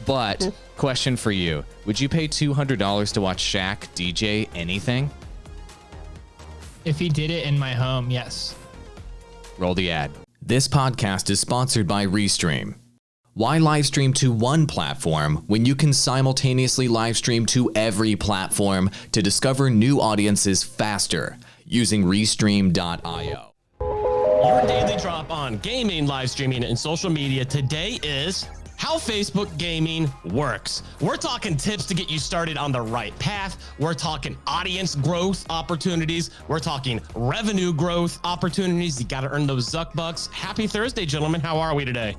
But question for you. Would you pay $200 to watch Shaq DJ anything? If he did it in my home, yes. Roll the ad. This podcast is sponsored by Restream. Why live stream to one platform when you can simultaneously live stream to every platform to discover new audiences faster using Restream.io? Your daily drop on gaming, live streaming, and social media today is how Facebook gaming works. We're talking tips to get you started on the right path. We're talking audience growth opportunities. We're talking revenue growth opportunities. You got to earn those Zuck bucks. Happy Thursday, gentlemen. How are we today?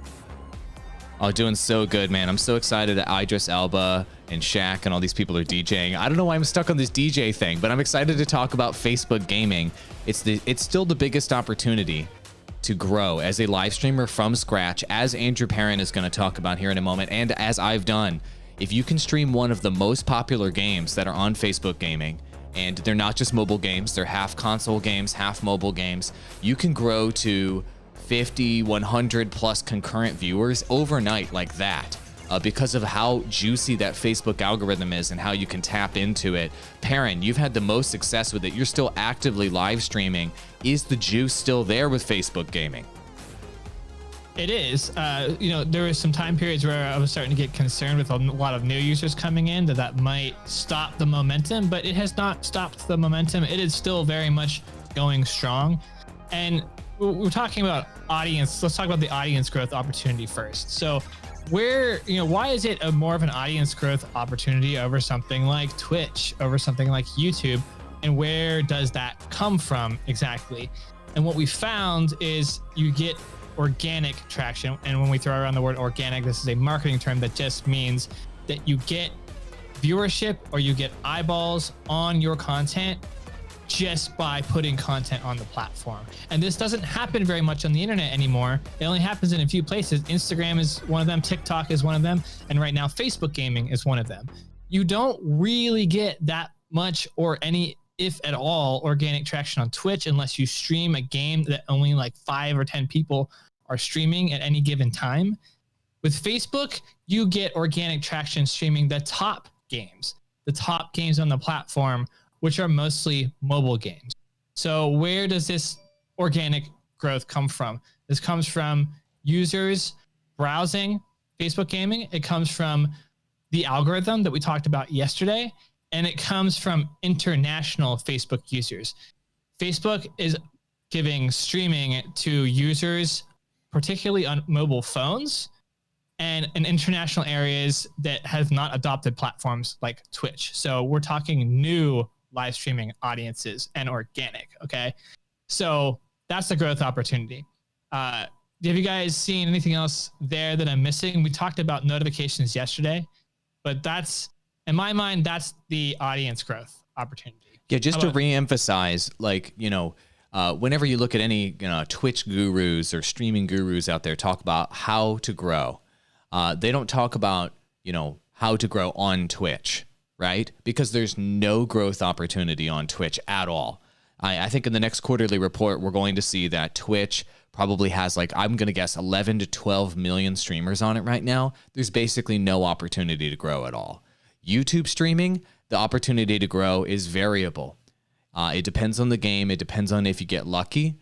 Oh, doing so good, man. I'm so excited that Idris Elba and Shaq and all these people are DJing. I don't know why I'm stuck on this DJ thing, but I'm excited to talk about Facebook gaming. It's still the biggest opportunity to grow as a live streamer from scratch, as Andrew Perrin is going to talk about here in a moment, and as I've done. If you can stream one of the most popular games that are on Facebook gaming, and they're not just mobile games, they're half console games, half mobile games, you can grow to 50, 100 plus concurrent viewers overnight like that. Because of how juicy that Facebook algorithm is and how you can tap into it. Perrin, you've had the most success with it. You're still actively live streaming. Is the juice still there with Facebook gaming? It is. There was some time periods where I was starting to get concerned with a lot of new users coming in that might stop the momentum, but it has not stopped the momentum. It is still very much going strong. And we're talking about audience. Let's talk about the audience growth opportunity first. So why is it more of an audience growth opportunity over something like Twitch, over something like YouTube? And where does that come from exactly? And what we found is you get organic traction. And when we throw around the word organic, this is a marketing term that just means that you get viewership or you get eyeballs on your content just by putting content on the platform. And this doesn't happen very much on the internet anymore. It only happens in a few places. Instagram is one of them, TikTok is one of them, and right now Facebook gaming is one of them. You don't really get that much or any, if at all, organic traction on Twitch unless you stream a game that only like 5 or 10 people are streaming at any given time. With Facebook, you get organic traction streaming the top games on the platform, which are mostly mobile games. So where does this organic growth come from? This comes from users browsing Facebook gaming. It comes from the algorithm that we talked about yesterday, and it comes from international Facebook users. Facebook is giving streaming to users, particularly on mobile phones, and in international areas that have not adopted platforms like Twitch. So we're talking new live streaming audiences and organic. Okay. So that's the growth opportunity. Have you guys seen anything else there that I'm missing? We talked about notifications yesterday, but in my mind, that's the audience growth opportunity. Yeah. Just to reemphasize, whenever you look at any, Twitch gurus or streaming gurus out there talk about how to grow, they don't talk about, how to grow on Twitch. Right? Because there's no growth opportunity on Twitch at all. I think in the next quarterly report, we're going to see that Twitch probably has I'm going to guess 11 to 12 million streamers on it right now. There's basically no opportunity to grow at all. YouTube streaming, the opportunity to grow is variable. It depends on the game. It depends on if you get lucky.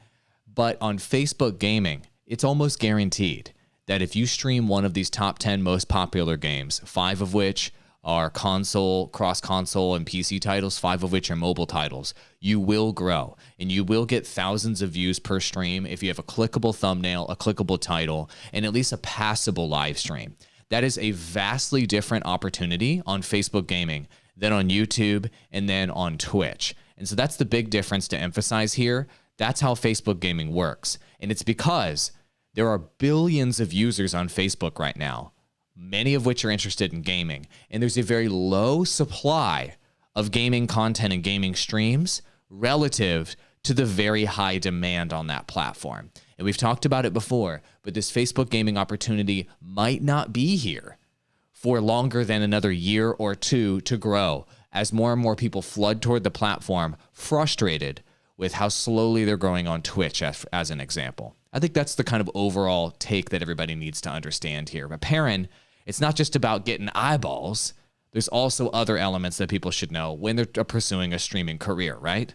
But on Facebook gaming, it's almost guaranteed that if you stream one of these top 10 most popular games, 5 of which are console, cross-console, and PC titles, 5 of which are mobile titles, you will grow. And you will get thousands of views per stream if you have a clickable thumbnail, a clickable title, and at least a passable live stream. That is a vastly different opportunity on Facebook gaming than on YouTube and then on Twitch. And so that's the big difference to emphasize here. That's how Facebook gaming works. And it's because there are billions of users on Facebook right now, many of which are interested in gaming. And there's a very low supply of gaming content and gaming streams relative to the very high demand on that platform. And we've talked about it before, but this Facebook gaming opportunity might not be here for longer than another year or two to grow as more and more people flood toward the platform, frustrated with how slowly they're growing on Twitch, as an example. I think that's the kind of overall take that everybody needs to understand here. But Perrin, It's not just about getting eyeballs. There's also other elements that people should know when they're pursuing a streaming career, right?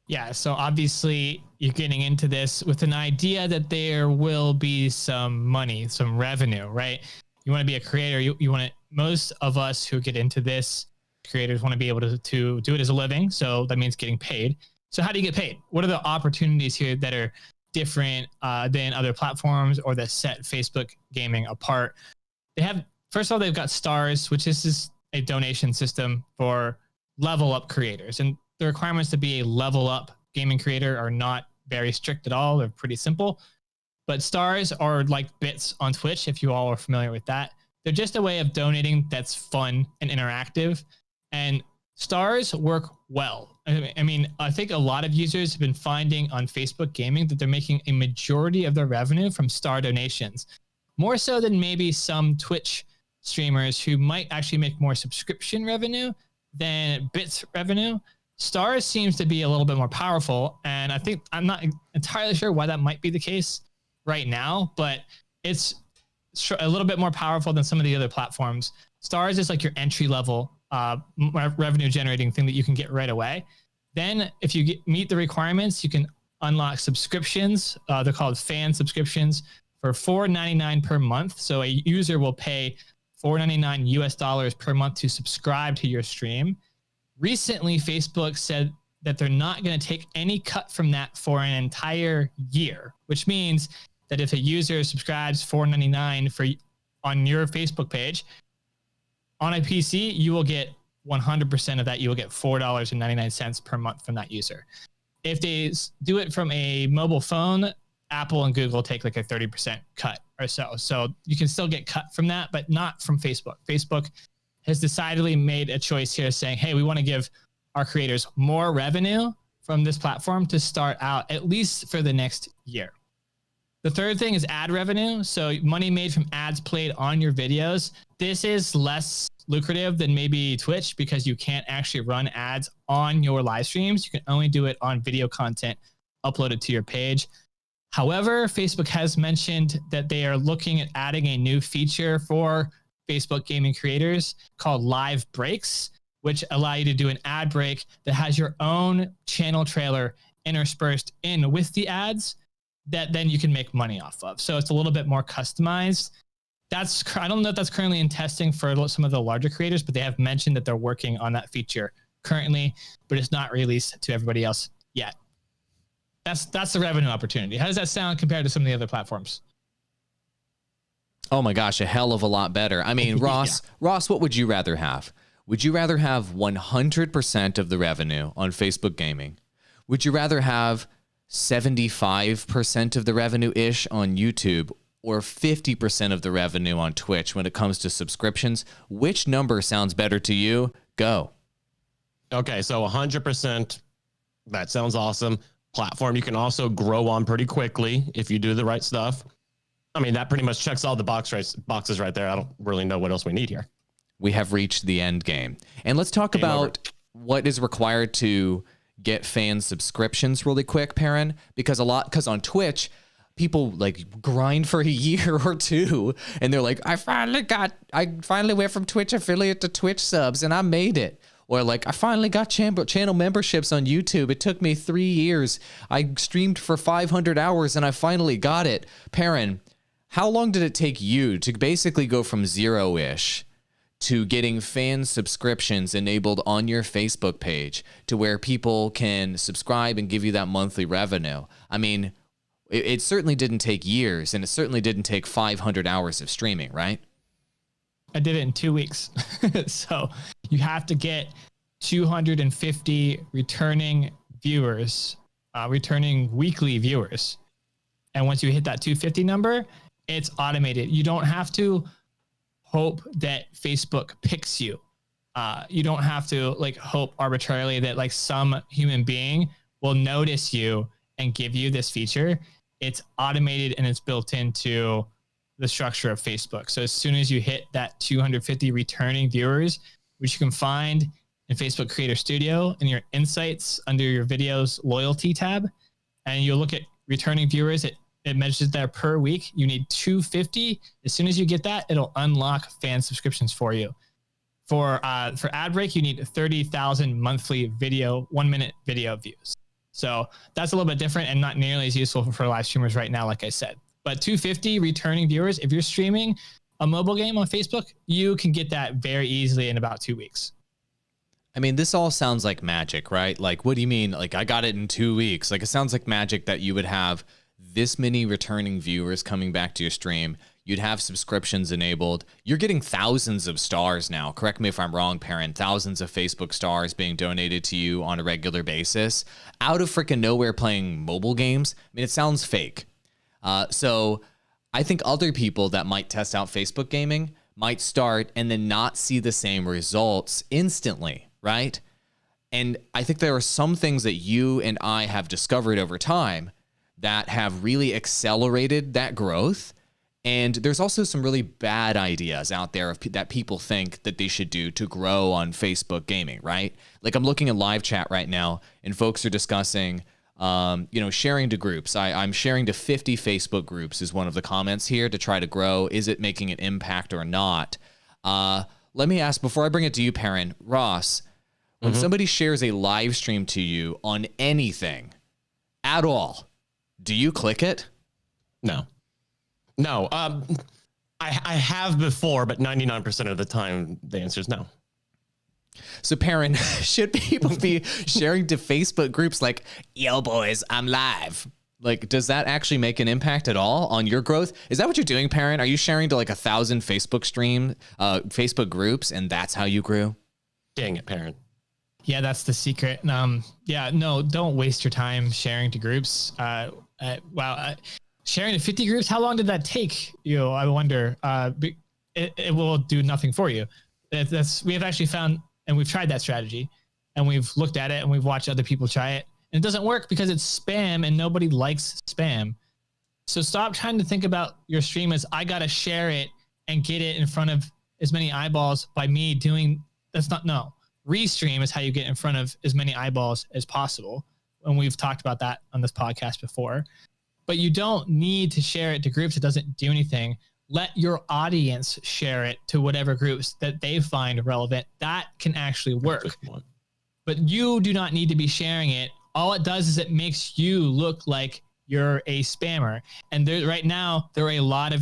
Yeah, so obviously you're getting into this with an idea that there will be some money, some revenue, right? You want to be a creator. You want to, most of us who get into this, creators want to be able to do it as a living. So that means getting paid. So how do you get paid? What are the opportunities here that are different than other platforms or that set Facebook gaming apart? They have, first of all, they've got Stars, which is a donation system for level up creators. And the requirements to be a level up gaming creator are not very strict at all. They're pretty simple. But Stars are like bits on Twitch, if you all are familiar with that. They're just a way of donating that's fun and interactive. And Stars work well. I mean, I think a lot of users have been finding on Facebook gaming that they're making a majority of their revenue from star donations, more so than maybe some Twitch streamers who might actually make more subscription revenue than bits revenue. Stars seems to be a little bit more powerful, and I think I'm not entirely sure why that might be the case right now, but it's a little bit more powerful than some of the other platforms. Stars is like your entry level revenue generating thing that you can get right away. Then if you meet the requirements, you can unlock subscriptions. They're called fan subscriptions for $4.99 per month. So a user will pay $4.99 US per month to subscribe to your stream. Recently, Facebook said that they're not going to take any cut from that for an entire year, which means that if a user subscribes $4.99 on your Facebook page, on a PC, you will get 100% of that. You will get $4.99 per month from that user. If they do it from a mobile phone, Apple and Google take like a 30% cut or so. So you can still get cut from that, but not from Facebook. Facebook has decidedly made a choice here saying, hey, we want to give our creators more revenue from this platform to start out, at least for the next year. The third thing is ad revenue. So money made from ads played on your videos. This is less lucrative than maybe Twitch because you can't actually run ads on your live streams. You can only do it on video content uploaded to your page. However, Facebook has mentioned that they are looking at adding a new feature for Facebook gaming creators called Live Breaks, which allow you to do an ad break that has your own channel trailer interspersed in with the ads that then you can make money off of. So it's a little bit more customized. I don't know if that's currently in testing for some of the larger creators, but they have mentioned that they're working on that feature currently, but it's not released to everybody else yet. That's the revenue opportunity. How does that sound compared to some of the other platforms? Oh my gosh, a hell of a lot better. I mean, Ross, what would you rather have? Would you rather have 100% of the revenue on Facebook gaming? Would you rather have 75% of the revenue-ish on YouTube or 50% of the revenue on Twitch when it comes to subscriptions? Which number sounds better to you? Go. Okay, so 100%, that sounds awesome. Platform you can also grow on pretty quickly if you do the right stuff. I mean, that pretty much checks all the boxes right there. I don't really know what else we need here. We have reached the end game. And let's talk about what is required to get fan subscriptions really quick, Perrin, because on Twitch, people like grind for a year or two and they're like, I finally went from Twitch affiliate to Twitch subs and I made it. Or like, I finally got channel memberships on YouTube. It took me 3 years. I streamed for 500 hours and I finally got it. Perrin, how long did it take you to basically go from zero-ish to getting fan subscriptions enabled on your Facebook page to where people can subscribe and give you that monthly revenue? I mean, it certainly didn't take years, and it certainly didn't take 500 hours of streaming, right? I did it in 2 weeks. So you have to get 250 returning viewers, returning weekly viewers. And once you hit that 250 number, it's automated. You don't have to hope that Facebook picks you. You don't have to like hope arbitrarily that like some human being will notice you and give you this feature. It's automated and it's built into the structure of Facebook. So as soon as you hit that 250 returning viewers, which you can find in Facebook Creator Studio in your insights under your videos loyalty tab, and you'll look at returning viewers, it It measures there per week. You need 250. As soon as you get that, it'll unlock fan subscriptions for you. For Adbreak, you need 30,000 monthly 1-minute video views. So that's a little bit different and not nearly as useful for live streamers right now, like I said. But 250 returning viewers, if you're streaming a mobile game on Facebook, you can get that very easily in about 2 weeks. I mean, this all sounds like magic, right? Like, what do you mean? Like, I got it in 2 weeks. Like, it sounds like magic that you would have this many returning viewers coming back to your stream. You'd have subscriptions enabled. You're getting thousands of stars now. Correct me if I'm wrong, Perrin. Thousands of Facebook stars being donated to you on a regular basis out of freaking nowhere playing mobile games. I mean, it sounds fake. So I think other people that might test out Facebook gaming might start and then not see the same results instantly, right? And I think there are some things that you and I have discovered over time that have really accelerated that growth. And there's also some really bad ideas out there that people think that they should do to grow on Facebook gaming, right? Like, I'm looking at live chat right now and folks are discussing, sharing to groups. I'm sharing to 50 Facebook groups is one of the comments here to try to grow. Is it making an impact or not? Let me ask, before I bring it to you, Perrin, Ross, when somebody shares a live stream to you on anything at all, do you click it? No. I have before, but 99% of the time, the answer is no. So, Perrin, should people be sharing to Facebook groups like, yo, boys, I'm live? Like, does that actually make an impact at all on your growth? Is that what you're doing, Perrin? Are you sharing to like 1,000 Facebook groups, and that's how you grew? Dang it, Perrin. Yeah, that's the secret. No, don't waste your time sharing to groups. Sharing to 50 groups, how long did that take you? I wonder. It will do nothing for you. We have actually found, and we've tried that strategy, and we've looked at it, and we've watched other people try it, and it doesn't work because it's spam, and nobody likes spam. So stop trying to think about your stream as, I gotta share it and get it in front of as many eyeballs by me doing. No. Restream is how you get in front of as many eyeballs as possible, and we've talked about that on this podcast before. But you don't need to share it to groups. It doesn't do anything. Let your audience share it to whatever groups that they find relevant. That can actually work. But you do not need to be sharing it. All it does is it makes you look like you're a spammer. And right now, there are a lot of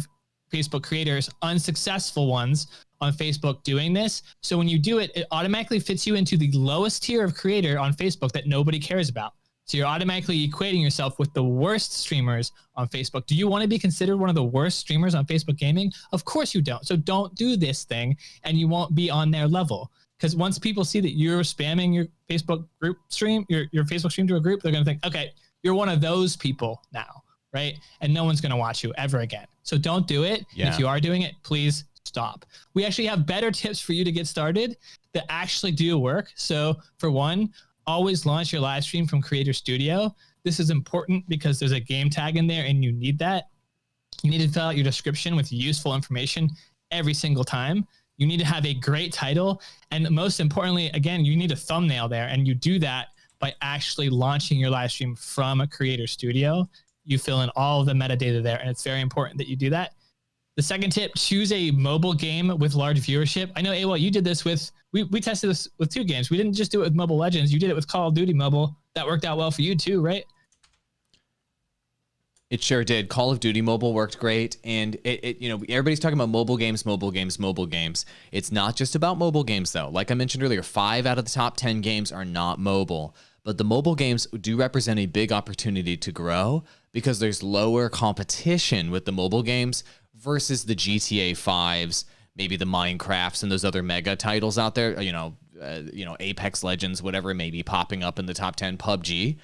Facebook creators, unsuccessful ones on Facebook, doing this. So when you do it, it automatically fits you into the lowest tier of creator on Facebook that nobody cares about. So you're automatically equating yourself with the worst streamers on Facebook. Do you want to be considered one of the worst streamers on Facebook gaming? Of course you don't. So don't do this thing, and you won't be on their level. Because once people see that you're spamming your Facebook group stream, your Facebook stream to a group, they're going to think, okay, you're one of those people now, right? And no one's going to watch you ever again. So don't do it. Yeah. And if you are doing it, please stop. We actually have better tips for you to get started that actually do work. So for one, always launch your live stream from Creator Studio. This is important because there's a game tag in there and you need that. You need to fill out your description with useful information every single time. You need to have a great title. And most importantly, again, you need a thumbnail there. And you do that by actually launching your live stream from a Creator Studio. You fill in all of the metadata there. And it's very important that you do that. The second tip, choose a mobile game with large viewership. I know, AWOL, you did this with, we tested this with 2 games. We didn't just do it with Mobile Legends. You did it with Call of Duty Mobile. That worked out well for you too, right? It sure did. Call of Duty Mobile worked great. And everybody's talking about mobile games. It's not just about mobile games though. Like I mentioned earlier, 5 out of the top 10 games are not mobile. But the mobile games do represent a big opportunity to grow because there's lower competition with the mobile games versus the GTA 5s, maybe the Minecrafts and those other mega titles out there, Apex Legends, whatever it may be popping up in the top 10, PUBG.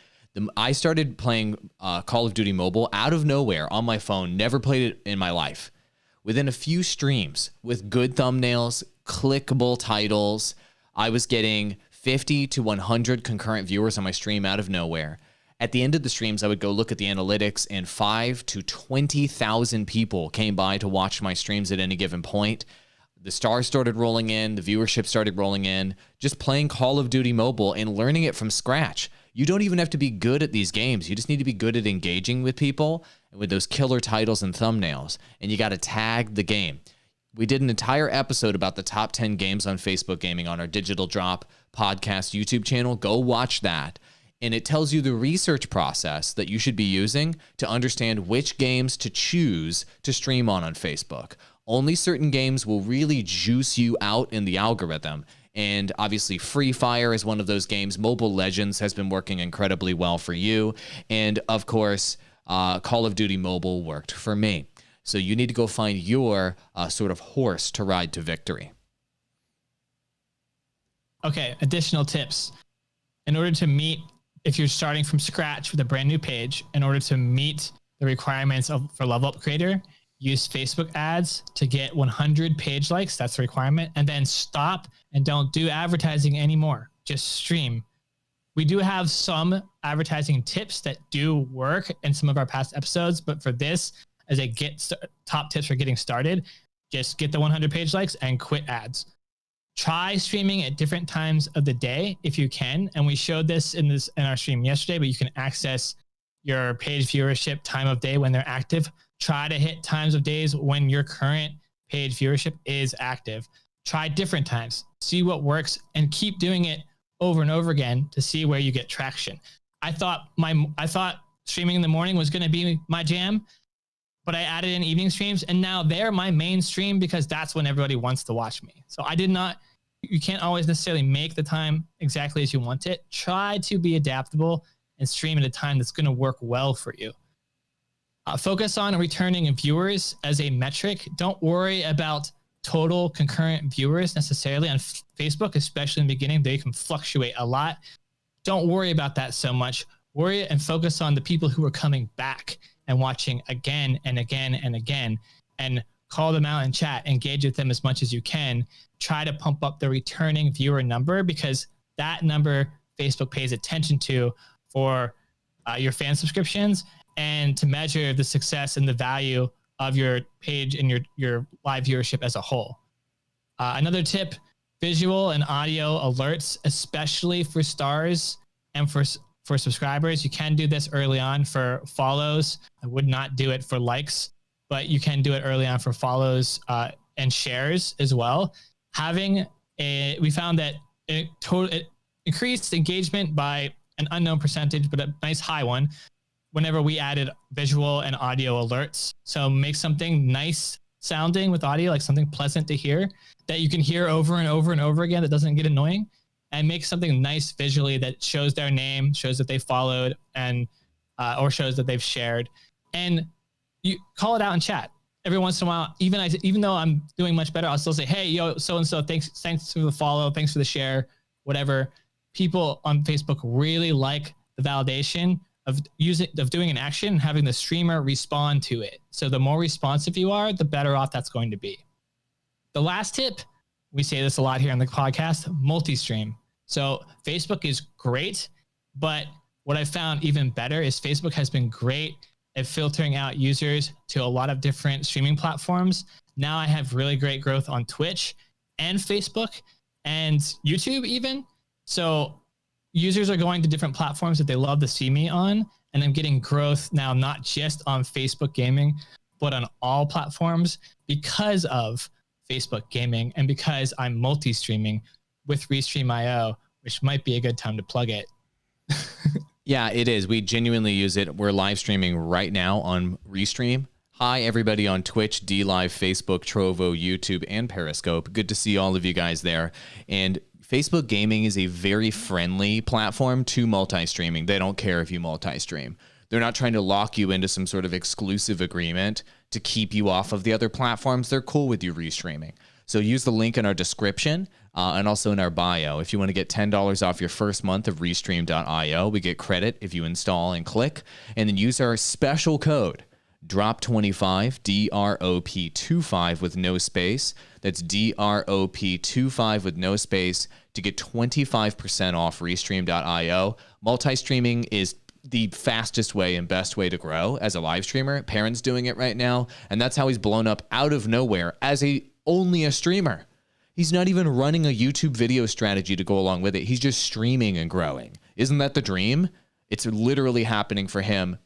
I started playing Call of Duty Mobile out of nowhere on my phone, never played it in my life. Within a few streams with good thumbnails, clickable titles, I was getting 50 to 100 concurrent viewers on my stream out of nowhere. At the end of the streams, I would go look at the analytics, and 5,000 to 20,000 people came by to watch my streams at any given point. The stars started rolling in, the viewership started rolling in, just playing Call of Duty Mobile and learning it from scratch. You don't even have to be good at these games. You just need to be good at engaging with people and with those killer titles and thumbnails. And you got to tag the game. We did an entire episode about the top 10 games on Facebook Gaming on our Digital Drop podcast YouTube channel. Go watch that. And it tells you the research process that you should be using to understand which games to choose to stream on Facebook. Only certain games will really juice you out in the algorithm. And obviously Free Fire is one of those games. Mobile Legends has been working incredibly well for you. And of course, Call of Duty Mobile worked for me. So you need to go find your sort of horse to ride to victory. Okay, additional tips. In order to meet, if you're starting from scratch with a brand new page, in order to meet the requirements for Level Up Creator, use Facebook ads to get 100 page likes. That's the requirement. And then stop and don't do advertising anymore. Just stream. We do have some advertising tips that do work in some of our past episodes, but for this, as a top tips for getting started, just get the 100 page likes and quit ads. Try streaming at different times of the day if you can. And we showed this in our stream yesterday, but you can access your page viewership time of day when they're active. Try to hit times of days when your current page viewership is active. Try different times, see what works, and keep doing it over and over again to see where you get traction. I thought streaming in the morning was going to be my jam, but I added in evening streams, and now they're my main stream because that's when everybody wants to watch me. So you can't always necessarily make the time exactly as you want it. Try to be adaptable and stream at a time that's going to work well for you. Focus on returning viewers as a metric. Don't worry about total concurrent viewers necessarily on Facebook, especially in the beginning. They can fluctuate a lot. Don't worry about that so much. Worry and focus on the people who are coming back and watching again and again and again, and call them out in chat, engage with them as much as you can. Try to pump up the returning viewer number, because that number Facebook pays attention to for your fan subscriptions and to measure the success and the value of your page and your live viewership as a whole. Another tip, visual and audio alerts, especially for stars and for subscribers. You can do this early on for follows. I would not do it for likes, but you can do it early on for follows and shares as well. We found that it increased engagement by an unknown percentage, but a nice high one, whenever we added visual and audio alerts. So make something nice sounding with audio, like something pleasant to hear that you can hear over and over and over again that doesn't get annoying, and make something nice visually that shows their name, shows that they followed, and or shows that they've shared. And you call it out in chat. Every once in a while, even though I'm doing much better, I'll still say, hey, yo, so-and-so, thanks for the follow, thanks for the share, whatever. People on Facebook really like the validation of doing an action and having the streamer respond to it. So the more responsive you are, the better off that's going to be. The last tip, we say this a lot here on the podcast, multi-stream. So Facebook is great, but what I found even better is Facebook has been great at filtering out users to a lot of different streaming platforms. Now I have really great growth on Twitch and Facebook and YouTube even. So users are going to different platforms that they love to see me on, and I'm getting growth now, not just on Facebook Gaming, but on all platforms because of Facebook Gaming and because I'm multi-streaming with Restream.io, which might be a good time to plug it. Yeah, it is. We genuinely use it. We're live streaming right now on Restream. Hi, everybody on Twitch, DLive, Facebook, Trovo, YouTube, and Periscope. Good to see all of you guys there. And Facebook Gaming is a very friendly platform to multi-streaming. They don't care if you multi-stream. They're not trying to lock you into some sort of exclusive agreement to keep you off of the other platforms. They're cool with you restreaming. So use the link in our description and also in our bio. If you want to get $10 off your first month of Restream.io, we get credit if you install and click. And then use our special code, DROP25, DROP25 with no space. That's DROP25 with no space to get 25% off Restream.io. Multi-streaming is the fastest way and best way to grow as a live streamer. Perrin's doing it right now, and that's how he's blown up out of nowhere as only a streamer. He's not even running a YouTube video strategy to go along with it. He's just streaming and growing. Isn't that the dream? It's literally happening for him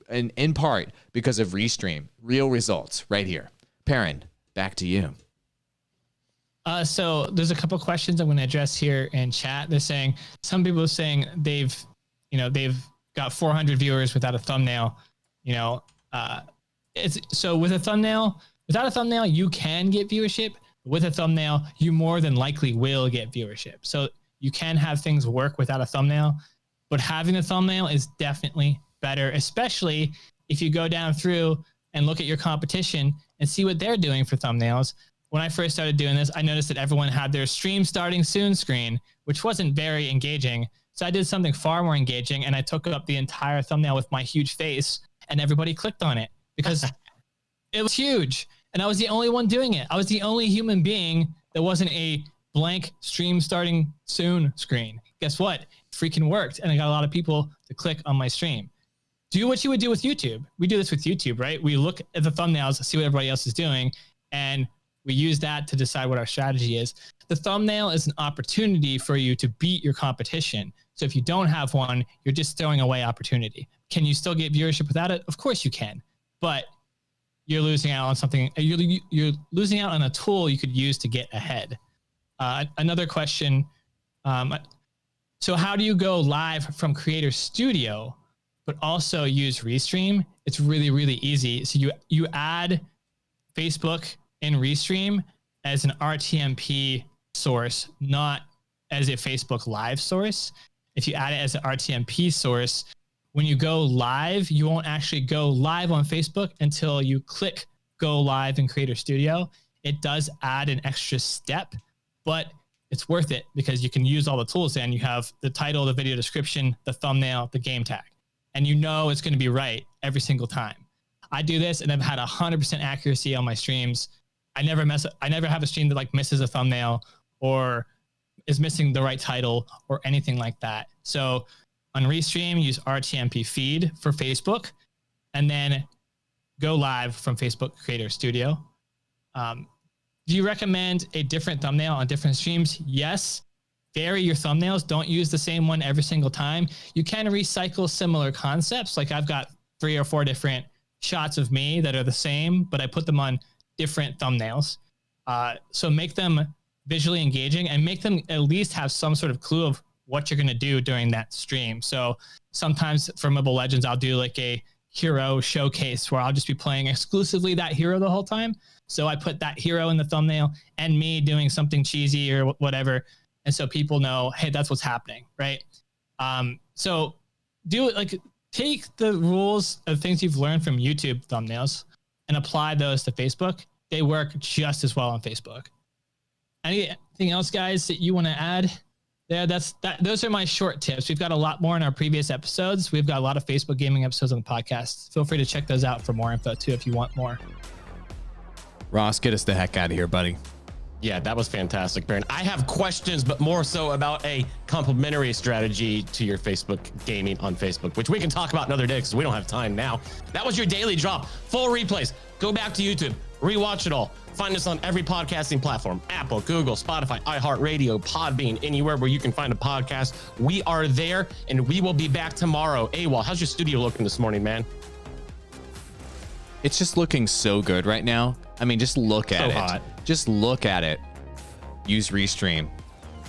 in part because of Restream. Real results right here. Perrin, back to you. So there's a couple questions I'm going to address here in chat. They're saying, some people are saying they've got 400 viewers without a thumbnail. It's so without a thumbnail, you can get viewership. With a thumbnail, you more than likely will get viewership. So you can have things work without a thumbnail, but having a thumbnail is definitely better, especially if you go down through and look at your competition and see what they're doing for thumbnails. When I first started doing this, I noticed that everyone had their stream starting soon screen, which wasn't very engaging. So I did something far more engaging, and I took up the entire thumbnail with my huge face, and everybody clicked on it because it was huge. And I was the only one doing it. I was the only human being that wasn't a blank stream starting soon screen. Guess what? It freaking worked. And I got a lot of people to click on my stream. Do what you would do with YouTube. We do this with YouTube, right? We look at the thumbnails, see what everybody else is doing, and we use that to decide what our strategy is. The thumbnail is an opportunity for you to beat your competition. So if you don't have one, you're just throwing away opportunity. Can you still get viewership without it? Of course you can, but you're losing out on something. You're losing out on a tool you could use to get ahead. Another question. So how do you go live from Creator Studio, but also use Restream? It's really, really easy. So you add Facebook in Restream as an RTMP source, not as a Facebook Live source. If you add it as an RTMP source, when you go live, you won't actually go live on Facebook until you click Go Live in Creator Studio. It does add an extra step, but it's worth it because you can use all the tools and you have the title, the video description, the thumbnail, the game tag, and you know it's going to be right every single time. I do this and I've had 100% accuracy on my streams. I never have a stream that like misses a thumbnail or is missing the right title or anything like that. So on Restream, use RTMP feed for Facebook and then go live from Facebook Creator Studio. Do you recommend a different thumbnail on different streams? Yes. Vary your thumbnails. Don't use the same one every single time. You can recycle similar concepts. Like I've got 3 or 4 different shots of me that are the same, but I put them on different thumbnails. So make them visually engaging and make them at least have some sort of clue of what you're going to do during that stream. So sometimes for Mobile Legends, I'll do like a hero showcase where I'll just be playing exclusively that hero the whole time. So I put that hero in the thumbnail and me doing something cheesy or whatever. And so people know, hey, that's what's happening, right? So do it, like take the rules of things you've learned from YouTube thumbnails and apply those to Facebook. They work just as well on Facebook. Anything else, guys, that you want to add there? Those are my short tips. We've got a lot more in our previous episodes. We've got a lot of Facebook gaming episodes on the podcast. Feel free to check those out for more info too, if you want more. Ross, get us the heck out of here, buddy. Yeah, that was fantastic, Perrin. I have questions, but more so about a complementary strategy to your Facebook gaming on Facebook, which we can talk about another day because we don't have time now. That was your daily drop. Full replays. Go back to YouTube, rewatch it all. Find us on every podcasting platform: Apple, Google, Spotify, iHeartRadio, Podbean, anywhere where you can find a podcast. We are there, and we will be back tomorrow. AWOL, how's your studio looking this morning, man? It's just looking so good right now. I mean, just look at it. Hot. Just look at it. Use Restream.